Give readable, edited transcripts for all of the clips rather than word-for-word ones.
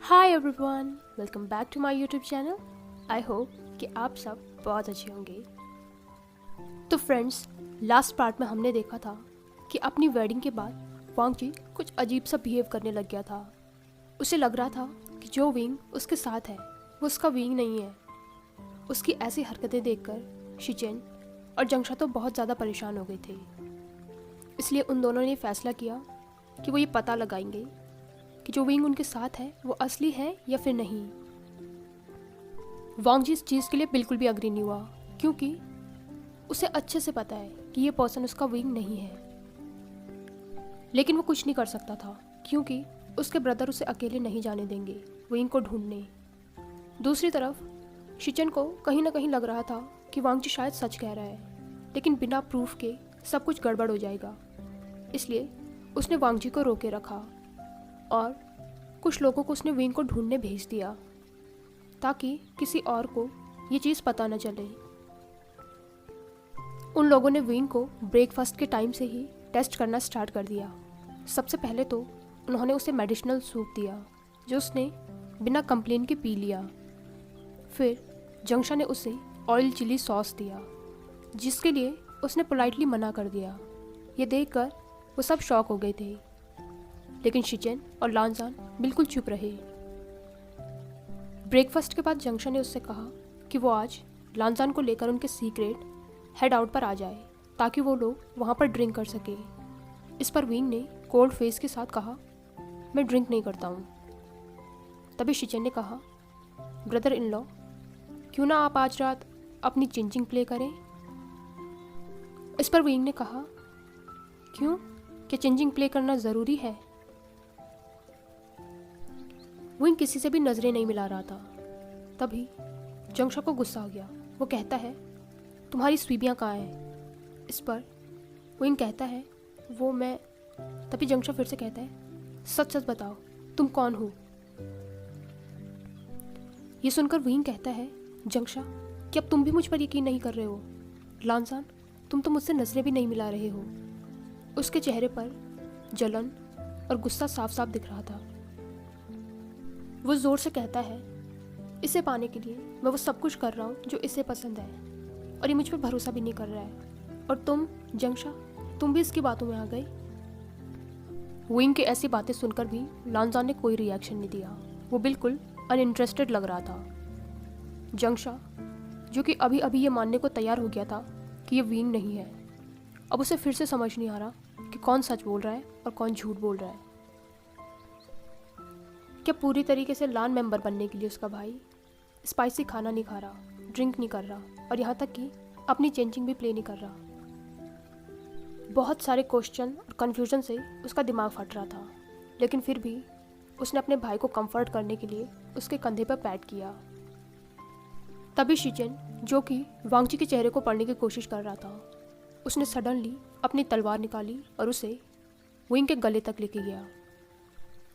Hi everyone, welcome back to my YouTube channel. I hope कि आप सब बहुत अच्छे होंगे। तो फ्रेंड्स, लास्ट पार्ट में हमने देखा था कि अपनी वेडिंग के बाद वांग जी कुछ अजीब सा बिहेव करने लग गया था। उसे लग रहा था कि जो विंग उसके साथ है वो उसका विंग नहीं है। उसकी ऐसी हरकतें देखकर शिचेन और जंगशा तो बहुत ज़्यादा परेशान हो गए थे। इसलिए उन दोनों ने फैसला किया कि वो ये पता लगाएंगे कि जो विंग उनके साथ है वो असली है या फिर नहीं। वांग जी इस चीज़ के लिए बिल्कुल भी अग्री नहीं हुआ, क्योंकि उसे अच्छे से पता है कि ये पर्सन उसका विंग नहीं है। लेकिन वो कुछ नहीं कर सकता था, क्योंकि उसके ब्रदर उसे अकेले नहीं जाने देंगे विंग को ढूंढने। दूसरी तरफ शिचन को कहीं ना कहीं लग रहा था कि वांग जी शायद सच कह रहा है, लेकिन बिना प्रूफ के सब कुछ गड़बड़ हो जाएगा। इसलिए उसने वांग जी को रोके रखा और कुछ लोगों को उसने विंग को ढूंढने भेज दिया, ताकि किसी और को ये चीज़ पता न चले। उन लोगों ने विंग को ब्रेकफास्ट के टाइम से ही टेस्ट करना स्टार्ट कर दिया। सबसे पहले तो उन्होंने उसे मेडिसिनल सूप दिया, जो उसने बिना कंप्लेन के पी लिया। फिर जंगशा ने उसे ऑयल चिली सॉस दिया, जिसके लिए उसने पोलाइटली मना कर दिया। ये देखकर वो सब शॉक हो गए थे, लेकिन शिचेन और लानजान बिल्कुल चुप रहे। ब्रेकफास्ट के बाद जंगशा ने उससे कहा कि वो आज लानजान को लेकर उनके सीक्रेट हेड आउट पर आ जाए, ताकि वो लोग वहाँ पर ड्रिंक कर सके। इस पर विंग ने कोल्ड फेस के साथ कहा, मैं ड्रिंक नहीं करता हूँ। तभी शिचेन ने कहा, ब्रदर इन लॉ, क्यों ना आप आज रात अपनी चिंचिंग प्ले करें। इस पर विंग ने कहा, क्यों, क्या चिंचिंग प्ले करना ज़रूरी है। विंग किसी से भी नजरें नहीं मिला रहा था। तभी जंगशा को गुस्सा हो गया। वो कहता है, तुम्हारी स्वीबियाँ कहाँ हैं। इस पर विंग कहता है, वो मैं। तभी जंगशा फिर से कहता है, सच सच बताओ, तुम कौन हो। ये सुनकर विंग कहता है, जंगशा, कि अब तुम भी मुझ पर यकीन नहीं कर रहे हो। लानजान, तुम तो मुझसे नजरें भी नहीं मिला रहे हो। उसके चेहरे पर जलन और गुस्सा साफ साफ दिख रहा था। वो ज़ोर से कहता है, इसे पाने के लिए मैं वो सब कुछ कर रहा हूँ जो इसे पसंद है, और ये मुझ पर भरोसा भी नहीं कर रहा है। और तुम जंगशा, तुम भी इसकी बातों में आ गई। विंग की ऐसी बातें सुनकर भी लानजान ने कोई रिएक्शन नहीं दिया। वो बिल्कुल अनइंटरेस्टेड लग रहा था। जंगशा, जो कि अभी अभी ये मानने को तैयार हो गया था कि ये विंग नहीं है, अब उसे फिर से समझ नहीं आ रहा कि कौन सच बोल रहा है और कौन झूठ बोल रहा है। क्या पूरी तरीके से लान मेंबर बनने के लिए उसका भाई स्पाइसी खाना नहीं खा रहा, ड्रिंक नहीं कर रहा, और यहाँ तक कि अपनी चेंजिंग भी प्ले नहीं कर रहा। बहुत सारे क्वेश्चन और कन्फ्यूजन से उसका दिमाग फट रहा था, लेकिन फिर भी उसने अपने भाई को कंफर्ट करने के लिए उसके कंधे पर पैट किया। तभी शिचेन, जो कि वांगजी के चेहरे को पढ़ने की कोशिश कर रहा था, उसने सडनली अपनी तलवार निकाली और उसे विंग के गले तक लेके गया।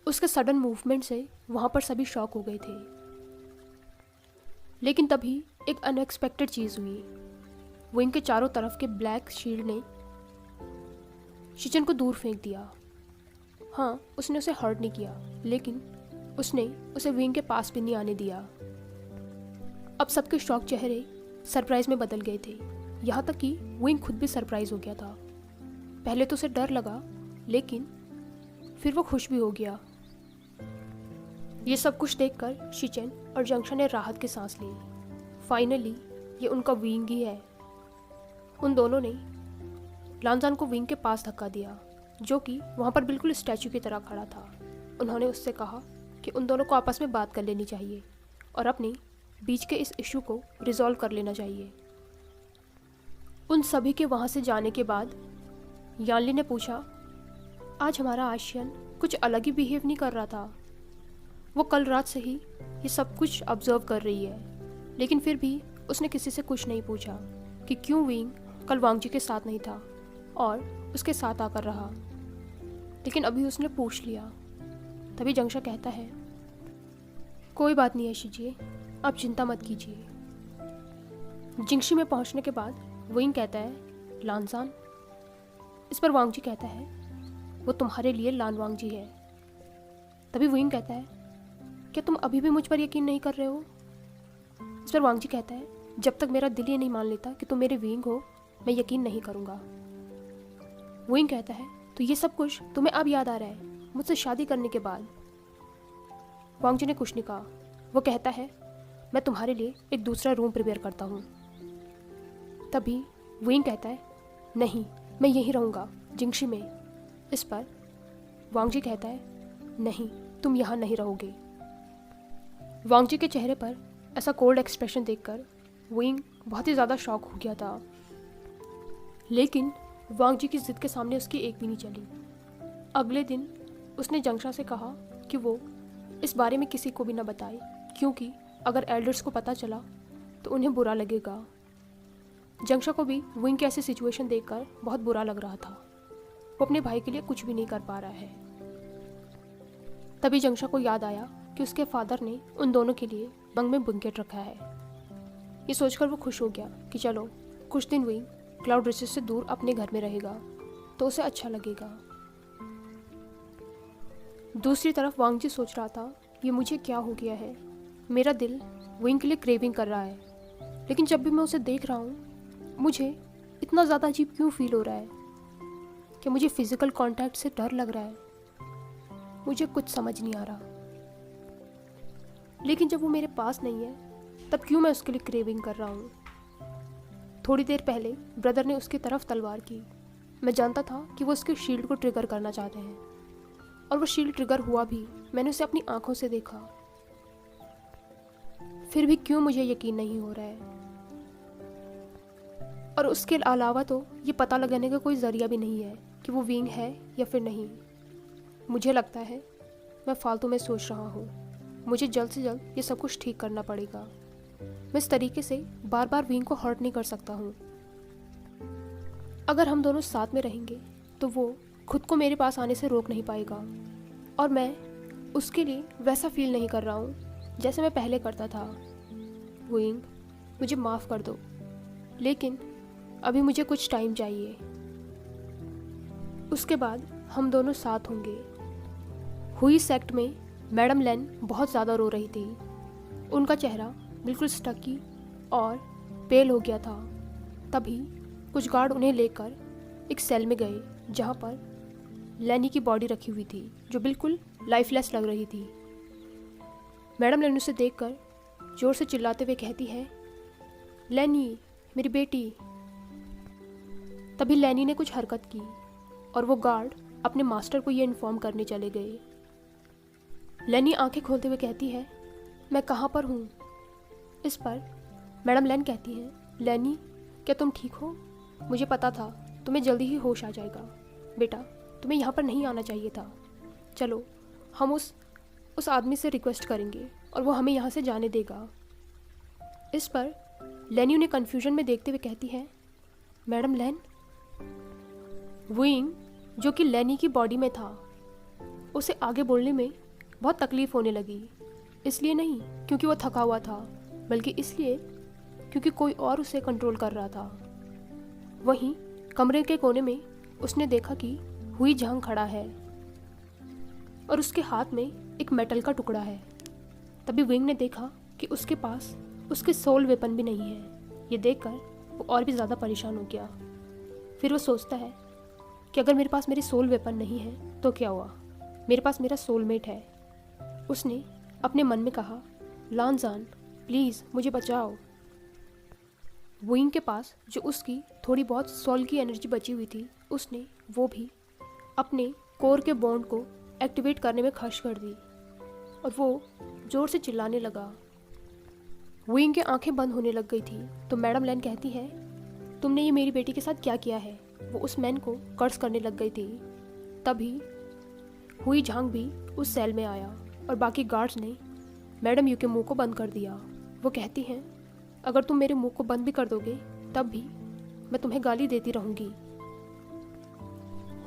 उसके सडन मूवमेंट से वहाँ पर सभी शॉक हो गए थे। लेकिन तभी एक अनएक्सपेक्टेड चीज़ हुई। विंग के चारों तरफ के ब्लैक शील्ड ने शिचेन को दूर फेंक दिया। हाँ, उसने उसे हर्ट नहीं किया, लेकिन उसने उसे विंग के पास भी नहीं आने दिया। अब सबके शॉक चेहरे सरप्राइज में बदल गए थे, यहाँ तक कि विंग खुद भी सरप्राइज हो गया था। पहले तो उसे डर लगा, लेकिन फिर वो खुश भी हो गया। ये सब कुछ देखकर शिचेन और जंगशा ने राहत की सांस ली। फाइनली ये उनका विंग ही है। उन दोनों ने लानजान को विंग के पास धक्का दिया, जो कि वहाँ पर बिल्कुल स्टैचू की तरह खड़ा था। उन्होंने उससे कहा कि उन दोनों को आपस में बात कर लेनी चाहिए और अपने बीच के इस इशू को रिजॉल्व कर लेना चाहिए। उन सभी के वहाँ से जाने के बाद यानली ने पूछा, आज हमारा आशियन कुछ अलग ही बिहेव नहीं कर रहा था। वो कल रात से ही ये सब कुछ ऑब्जर्व कर रही है, लेकिन फिर भी उसने किसी से कुछ नहीं पूछा कि क्यों विंग कल वांगजी के साथ नहीं था और उसके साथ आकर रहा। लेकिन अभी उसने पूछ लिया। तभी जंगशा कहता है, कोई बात नहीं है शीजिए, आप चिंता मत कीजिए। जिंगशी में पहुंचने के बाद विंग कहता है, लानजान। इस पर वांगजी कहता है, वो तुम्हारे लिए लान वांगजी है। तभी विंग कहता है, क्या तुम अभी भी मुझ पर यकीन नहीं कर रहे हो? इस पर वांग जी कहता है, जब तक मेरा दिल ये नहीं मान लेता कि तुम मेरे विंग हो, मैं यकीन नहीं करूँगा। विंग कहता है, तो ये सब कुछ तुम्हें अब याद आ रहा है, मुझसे शादी करने के बाद? वांग जी ने कुछ नहीं कहा। वो कहता है, मैं तुम्हारे लिए एक दूसरा रूम प्रिपेयर करता हूँ। तभी विंग कहता है, नहीं, मैं यहीं रहूँगा, जिंगशी में। इस पर वांग जी कहता है, नहीं, तुम यहाँ नहीं रहोगे। वांग जी के चेहरे पर ऐसा कोल्ड एक्सप्रेशन देखकर विंग बहुत ही ज़्यादा शॉक हो गया था। लेकिन वांग जी की जिद के सामने उसकी एक भी नहीं चली। अगले दिन उसने जंगशा से कहा कि वो इस बारे में किसी को भी न बताए, क्योंकि अगर एल्डर्स को पता चला तो उन्हें बुरा लगेगा। जंगशा को भी विंग की ऐसी सिचुएशन देखकर बहुत बुरा लग रहा था। वो अपने भाई के लिए कुछ भी नहीं कर पा रहा है। तभी जंगशा को याद आया कि उसके फादर ने उन दोनों के लिए बंग में बैंकेट रखा है। ये सोचकर वो खुश हो गया कि चलो कुछ दिन विंग क्लाउड रिसेस से दूर अपने घर में रहेगा तो उसे अच्छा लगेगा। दूसरी तरफ वांग जी सोच रहा था, ये मुझे क्या हो गया है, मेरा दिल विंग के लिए क्रेविंग कर रहा है, लेकिन जब भी मैं उसे देख रहा हूँ मुझे इतना ज़्यादा अजीब क्यों फील हो रहा है? कि मुझे फिजिकल कांटेक्ट से डर लग रहा है? मुझे कुछ समझ नहीं आ रहा। लेकिन जब वो मेरे पास नहीं है तब क्यों मैं उसके लिए क्रेविंग कर रहा हूँ? थोड़ी देर पहले ब्रदर ने उसकी तरफ तलवार की। मैं जानता था कि वो उसके शील्ड को ट्रिगर करना चाहते हैं, और वो शील्ड ट्रिगर हुआ भी। मैंने उसे अपनी आंखों से देखा। फिर भी क्यों मुझे यकीन नहीं हो रहा है? और उसके अलावा तो ये पता लगाने का कोई ज़रिया भी नहीं है कि वो विंग है या फिर नहीं। मुझे लगता है मैं फालतू में सोच रहा हूँ। मुझे जल्द से जल्द ये सब कुछ ठीक करना पड़ेगा। मैं इस तरीके से बार बार विंग को हर्ट नहीं कर सकता हूँ। अगर हम दोनों साथ में रहेंगे तो वो खुद को मेरे पास आने से रोक नहीं पाएगा, और मैं उसके लिए वैसा फील नहीं कर रहा हूँ जैसे मैं पहले करता था। विंग, मुझे माफ़ कर दो, लेकिन अभी मुझे कुछ टाइम चाहिए। उसके बाद हम दोनों साथ होंगे। हुई सेक्ट में मैडम लेन बहुत ज़्यादा रो रही थी। उनका चेहरा बिल्कुल स्टकी और पेल हो गया था। तभी कुछ गार्ड उन्हें लेकर एक सेल में गए जहाँ पर लैनी की बॉडी रखी हुई थी, जो बिल्कुल लाइफलेस लग रही थी। मैडम लेन उसे देखकर जोर से चिल्लाते हुए कहती है, लैनी, मेरी बेटी। तभी लैनी ने कुछ हरकत की और वो गार्ड अपने मास्टर को ये इन्फॉर्म करने चले गए। लैनी आंखें खोलते हुए कहती है, मैं कहाँ पर हूँ? इस पर मैडम लेन कहती है, लैनी, क्या तुम ठीक हो? मुझे पता था तुम्हें जल्दी ही होश आ जाएगा। बेटा, तुम्हें यहाँ पर नहीं आना चाहिए था। चलो, हम उस आदमी से रिक्वेस्ट करेंगे और वो हमें यहाँ से जाने देगा। इस पर लैनी उन्हें कन्फ्यूजन में देखते हुए कहती है, मैडम लेन। विंग, जो कि लैनी की बॉडी में था, उसे आगे बोलने में बहुत तकलीफ होने लगी। इसलिए नहीं क्योंकि वो थका हुआ था, बल्कि इसलिए क्योंकि कोई और उसे कंट्रोल कर रहा था। वहीं कमरे के कोने में उसने देखा कि हुई झांग खड़ा है और उसके हाथ में एक मेटल का टुकड़ा है। तभी विंग ने देखा कि उसके पास उसके सोल वेपन भी नहीं है। ये देखकर वो और भी ज़्यादा परेशान हो गया। फिर वो सोचता है कि अगर मेरे पास मेरी सोल वेपन नहीं है तो क्या हुआ, मेरे पास मेरा सोलमेट है। उसने अपने मन में कहा, लानजान, प्लीज़ मुझे बचाओ। विंग के पास जो उसकी थोड़ी बहुत सोल की एनर्जी बची हुई थी, उसने वो भी अपने कोर के बॉन्ड को एक्टिवेट करने में खर्च कर दी और वो ज़ोर से चिल्लाने लगा। विंग की आंखें बंद होने लग गई थी। तो मैडम लेन कहती है, तुमने ये मेरी बेटी के साथ क्या किया है? वो उस मैन को कर्ज करने लग गई थी। तभी हुई झांग भी उस सेल में आया और बाकी गार्ड्स ने मैडम यू के मुंह को बंद कर दिया। वो कहती हैं, अगर तुम मेरे मुंह को बंद भी कर दोगे तब भी मैं तुम्हें गाली देती रहूंगी।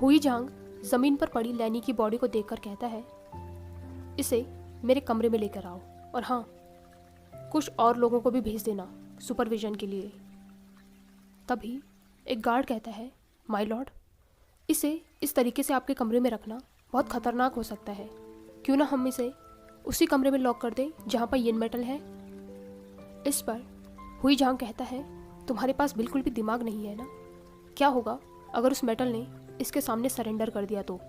हुई झांग जमीन पर पड़ी लैनी की बॉडी को देखकर कहता है, इसे मेरे कमरे में लेकर आओ, और हाँ, कुछ और लोगों को भी भेज देना सुपरविजन के लिए। तभी एक गार्ड कहता है, माय लॉर्ड, इसे इस तरीके से आपके कमरे में रखना बहुत खतरनाक हो सकता है। क्यों ना हम इसे उसी कमरे में लॉक कर दे जहाँ पर यिन मेटल है। इस पर हुई झांग कहता है, तुम्हारे पास बिल्कुल भी दिमाग नहीं है ना? क्या होगा अगर उस मेटल ने इसके सामने सरेंडर कर दिया तो?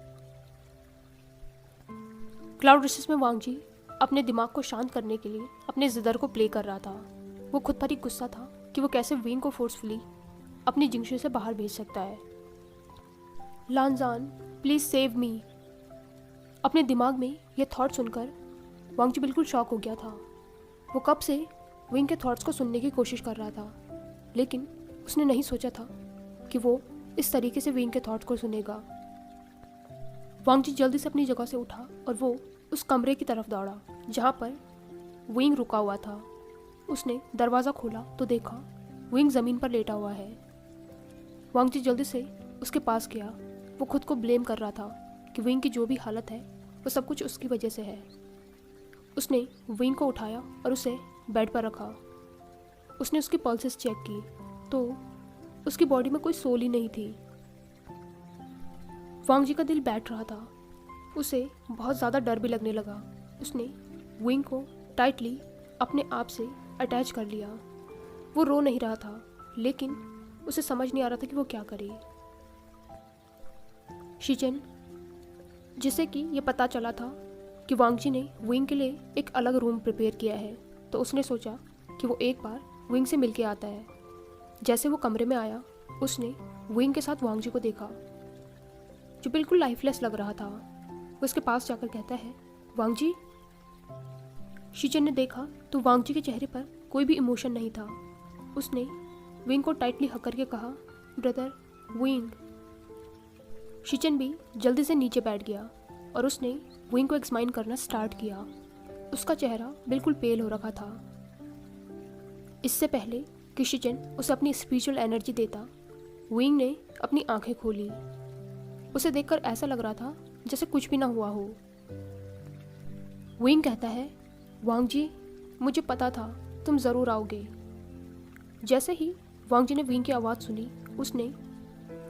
क्लाउड रिसेस में वांग जी अपने दिमाग को शांत करने के लिए अपने जिदर को प्ले कर रहा था। वो खुद पर ही गुस्सा था कि वो कैसे विंग को फोर्सफुली अपनी जिंगशू से बाहर भेज सकता है। लानजान, प्लीज सेव मी। अपने दिमाग में ये थॉट सुनकर वांग जी बिल्कुल शॉक हो गया था। वो कब से विंग के थॉट्स को सुनने की कोशिश कर रहा था, लेकिन उसने नहीं सोचा था कि वो इस तरीके से विंग के थॉट्स को सुनेगा। वांग जी जल्दी से अपनी जगह से उठा और वो उस कमरे की तरफ दौड़ा जहाँ पर विंग रुका हुआ था। उसने दरवाज़ा खोला तो देखा विंग ज़मीन पर लेटा हुआ है। वांग जी जल्दी से उसके पास गया। वो खुद को ब्लेम कर रहा था कि विंग की जो भी हालत है वो सब कुछ उसकी वजह से है। उसने विंग को उठाया और उसे बेड पर रखा। उसने उसकी पल्सेस चेक की तो उसकी बॉडी में कोई सोल ही नहीं थी। वांग जी का दिल बैठ रहा था। उसे बहुत ज़्यादा डर भी लगने लगा। उसने विंग को टाइटली अपने आप से अटैच कर लिया। वो रो नहीं रहा था, लेकिन उसे समझ नहीं आ रहा था कि वो क्या करे। शिचेन, जिसे कि ये पता चला था कि वांग जी ने विंग के लिए एक अलग रूम प्रिपेयर किया है, तो उसने सोचा कि वो एक बार विंग से मिलके आता है। जैसे वो कमरे में आया, उसने विंग के साथ वांग जी को देखा जो बिल्कुल लाइफलेस लग रहा था। वो उसके पास जाकर कहता है, वांग जी। शिचेन ने देखा तो वांग जी के चेहरे पर कोई भी इमोशन नहीं था। उसने विंग को टाइटली हक करके कहा, ब्रदर विंग। शिचेन भी जल्दी से नीचे बैठ गया और उसने विंग को एक्समाइन करना स्टार्ट किया। उसका चेहरा बिल्कुल पेल हो रखा था। इससे पहले कि शिचेन उसे अपनी स्पिरिचुअल एनर्जी देता, विंग ने अपनी आंखें खोली। उसे देखकर ऐसा लग रहा था जैसे कुछ भी ना हुआ हो। विंग कहता है, वांग जी, मुझे पता था तुम ज़रूर आओगे। जैसे ही वांग जी ने विंग की आवाज़ सुनी, उसने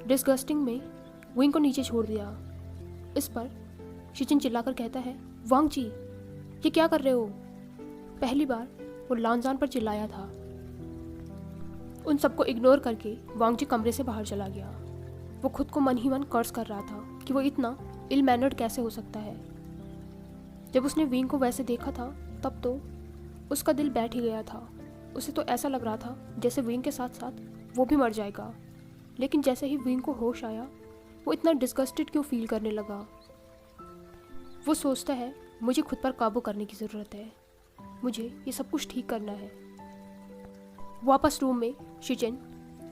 डिस्गस्टिंग में विंग को नीचे छोड़ दिया। इस पर शिचेन चिल्लाकर कहता है, वांग जी, ये क्या कर रहे हो? पहली बार वो लानजान पर चिल्लाया था। उन सबको इग्नोर करके वांग जी कमरे से बाहर चला गया। वो खुद को मन ही मन कर्स कर रहा था कि वो इतना इल मैनर्ड कैसे हो सकता है। जब उसने विंग को वैसे देखा था तब तो उसका दिल बैठ ही गया था। उसे तो ऐसा लग रहा था जैसे विंग के साथ साथ वो भी मर जाएगा। लेकिन जैसे ही विंग को होश आया, वो इतना डिस्गस्टेड क्यों फील करने लगा। वो सोचता है, मुझे खुद पर काबू करने की ज़रूरत है, मुझे ये सब कुछ ठीक करना है। वापस रूम में शिचेन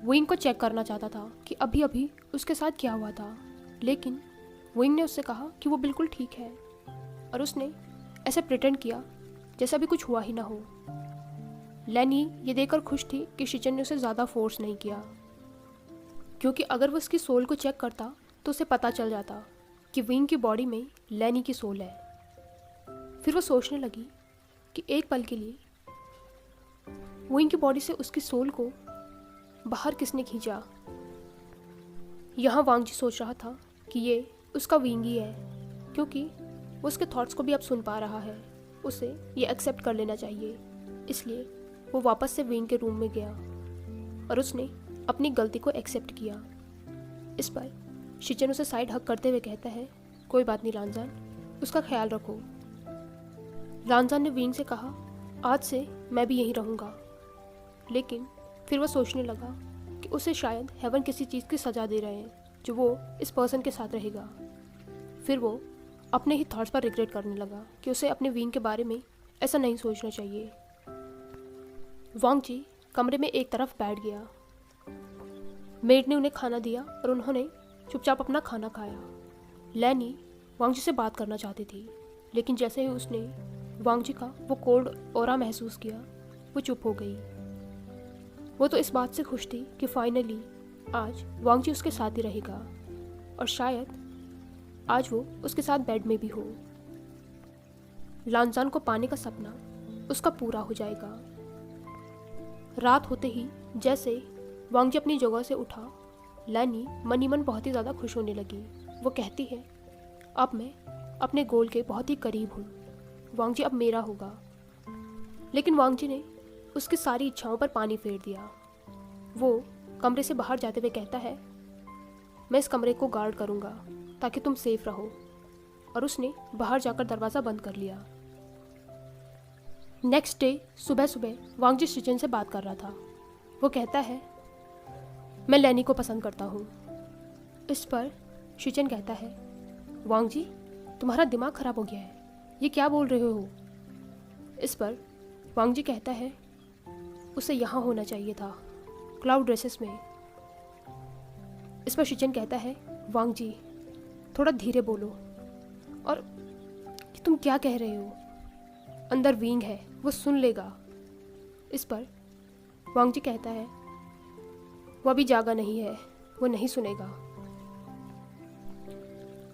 विंग को चेक करना चाहता था कि अभी अभी उसके साथ क्या हुआ था, लेकिन विंग ने उससे कहा कि वो बिल्कुल ठीक है और उसने ऐसे प्रिटेंड किया जैसे अभी कुछ हुआ ही ना हो। लैनी ये देखकर खुश थी कि शिचेन ने उसे ज़्यादा फोर्स नहीं किया, क्योंकि अगर वो उसकी सोल को चेक करता तो उसे पता चल जाता कि विंग की बॉडी में लैनी की सोल है। फिर वो सोचने लगी कि एक पल के लिए विंग की बॉडी से उसकी सोल को बाहर किसने खींचा। यहाँ वांग जी सोच रहा था कि ये उसका विंग ही है, क्योंकि वो उसके थॉट्स को भी अब सुन पा रहा है। उसे ये एक्सेप्ट कर लेना चाहिए। इसलिए वो वापस से विंग के रूम में गया और उसने अपनी गलती को एक्सेप्ट किया। इस पर शिचेन उसे साइड हक करते हुए कहता है, कोई बात नहीं लानजान, उसका ख्याल रखो। लानजान ने विंग से कहा, आज से मैं भी यहीं रहूँगा। लेकिन फिर वो सोचने लगा कि उसे शायद हेवन किसी चीज़ की सज़ा दे रहे हैं जो वो इस पर्सन के साथ रहेगा। फिर वो अपने ही थॉट्स पर रिग्रेट करने लगा कि उसे अपने विंग के बारे में ऐसा नहीं सोचना चाहिए। वांग जी कमरे में एक तरफ बैठ गया। मेड ने उन्हें खाना दिया और उन्होंने चुपचाप अपना खाना खाया। लैनी वांग जी से बात करना चाहती थी, लेकिन जैसे ही उसने वांग जी का वो कोल्ड ऑरा महसूस किया, वो चुप हो गई। वो तो इस बात से खुश थी कि फाइनली आज वांग जी उसके साथ ही रहेगा और शायद आज वो उसके साथ बेड में भी हो। लानजान को पाने का सपना उसका पूरा हो जाएगा। रात होते ही जैसे वांग जी अपनी जगह से उठा, लैनी मन ही मन बहुत ही ज़्यादा खुश होने लगी। वो कहती है, अब मैं अपने गोल के बहुत ही करीब हूँ। वांग जी अब मेरा होगा। लेकिन वांग जी ने उसकी सारी इच्छाओं पर पानी फेर दिया। वो कमरे से बाहर जाते हुए कहता है, मैं इस कमरे को गार्ड करूँगा ताकि तुम सेफ रहो। और उसने बाहर जाकर दरवाज़ा बंद कर लिया। नेक्स्ट डे सुबह सुबह वांग जी शिचन से बात कर रहा था। वो कहता है, मैं लैनी को पसंद करता हूँ। इस पर शिचन कहता है, वांग जी तुम्हारा दिमाग ख़राब हो गया है, ये क्या बोल रहे हो? इस पर वांग जी कहता है, उसे यहाँ होना चाहिए था, क्लाउड ड्रेसेस में। इस पर शिचन कहता है, वांग जी थोड़ा धीरे बोलो। और तुम क्या कह रहे हो? अंदर विंग है, वो सुन लेगा। इस पर वांग जी कहता है, वो अभी जागा नहीं है, वो नहीं सुनेगा।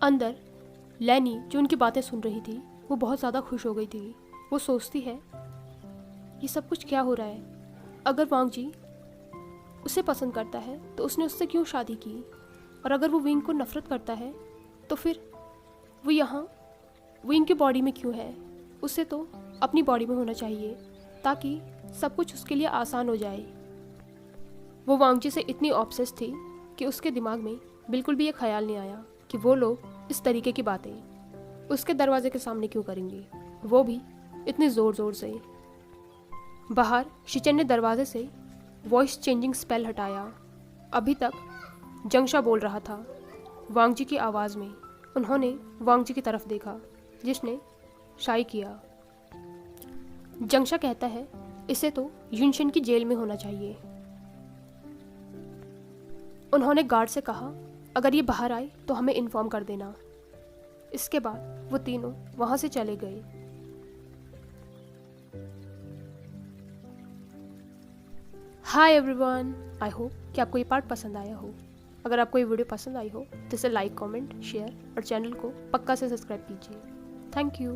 अंदर लैनी जो उनकी बातें सुन रही थी वो बहुत ज़्यादा खुश हो गई थी। वो सोचती है, ये सब कुछ क्या हो रहा है? अगर वांग जी उसे पसंद करता है तो उसने उससे क्यों शादी की? और अगर वो विंग को नफ़रत करता है तो फिर वो यहाँ विंग की बॉडी में क्यों है? उसे तो अपनी बॉडी में होना चाहिए ताकि सब कुछ उसके लिए आसान हो जाए। वो वांग जी से इतनी ऑब्सेस थी कि उसके दिमाग में बिल्कुल भी ये ख्याल नहीं आया कि वो लोग इस तरीके की बातें उसके दरवाजे के सामने क्यों करेंगे, वो भी इतनी ज़ोर ज़ोर से। बाहर शिचन ने दरवाजे से वॉइस चेंजिंग स्पेल हटाया। अभी तक जंगशा बोल रहा था वांग जी की आवाज़ में। उन्होंने वांग जी की तरफ देखा जिसने शाई किया। जंगशा कहता है, इसे तो युनशन की जेल में होना चाहिए। उन्होंने गार्ड से कहा, अगर ये बाहर आए तो हमें इन्फॉर्म कर देना। इसके बाद वो तीनों वहाँ से चले गए। हाय एवरीवन, आई होप कि आपको ये पार्ट पसंद आया हो। अगर आपको ये वीडियो पसंद आई हो तो इसे लाइक, कमेंट, शेयर और चैनल को पक्का से सब्सक्राइब कीजिए। Thank you.